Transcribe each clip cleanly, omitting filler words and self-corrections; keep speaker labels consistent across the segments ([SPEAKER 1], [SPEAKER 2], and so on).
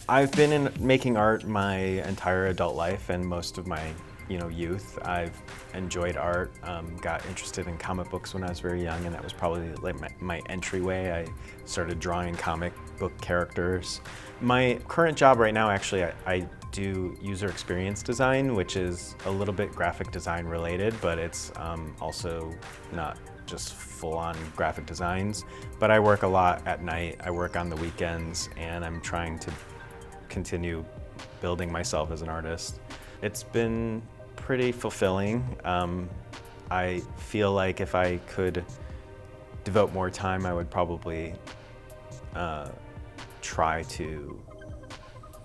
[SPEAKER 1] I've been making art my entire adult life and most of my youth. I've enjoyed art, got interested in comic books when I was very young, and that was probably like my entryway. I started drawing comic book characters. My current job right now, actually, I do user experience design, which is a little bit graphic design related, but it's also not just full-on graphic designs. But I work a lot at night, I work on the weekends, and I'm trying to continue building myself as an artist. It's been pretty fulfilling. I feel like if I could devote more time, I would probably try to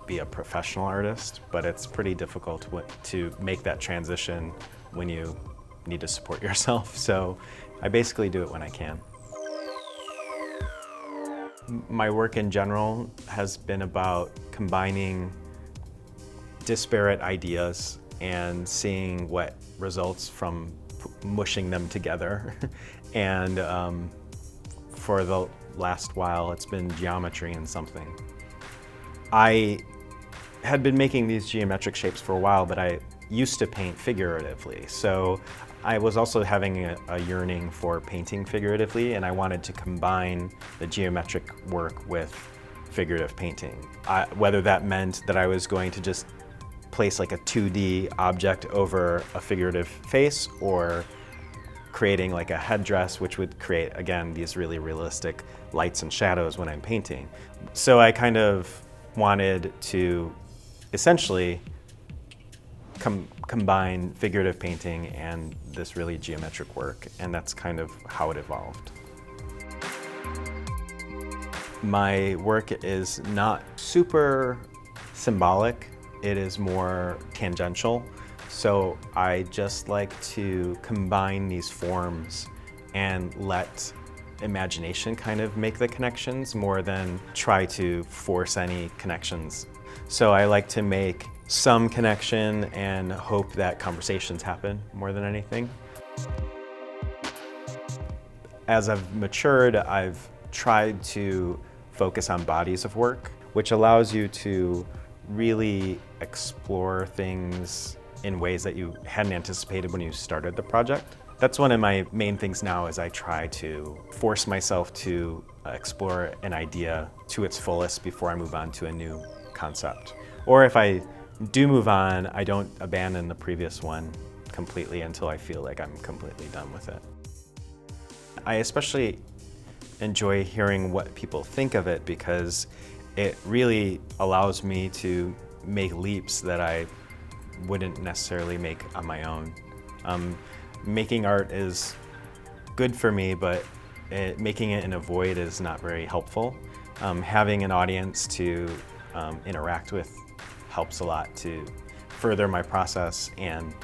[SPEAKER 1] be a professional artist, but it's pretty difficult to make that transition when you need to support yourself. So I basically do it when I can. My work in general has been about combining disparate ideas and seeing what results from mushing them together. And for the last while, it's been geometry and something. I had been making these geometric shapes for a while, but I used to paint figuratively. So I was also having a yearning for painting figuratively, and I wanted to combine the geometric work with figurative painting. Whether that meant that I was going to just place like a 2D object over a figurative face, or creating like a headdress, which would create, again, these really realistic lights and shadows when I'm painting. So I kind of wanted to essentially combine figurative painting and this really geometric work, and that's kind of how it evolved. My work is not super symbolic, it is more tangential. So I just like to combine these forms and let imagination kind of make the connections more than try to force any connections. So I like to make some connection and hope that conversations happen more than anything. As I've matured, I've tried to focus on bodies of work, which allows you to really explore things in ways that you hadn't anticipated when you started the project. That's one of my main things now, is I try to force myself to explore an idea to its fullest before I move on to a new concept. Or if I do move on, I don't abandon the previous one completely until I feel like I'm completely done with it. I especially enjoy hearing what people think of it, because it really allows me to make leaps that I wouldn't necessarily make on my own. Making art is good for me, but making it in a void is not very helpful. Having an audience to interact with helps a lot to further my process, and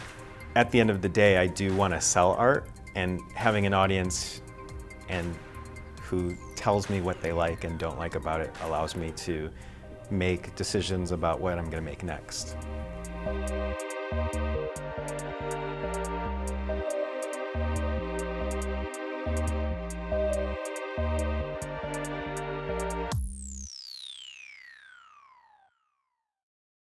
[SPEAKER 1] at the end of the day, I do want to sell art, and having an audience and who tells me what they like and don't like about it allows me to make decisions about what I'm going to make next.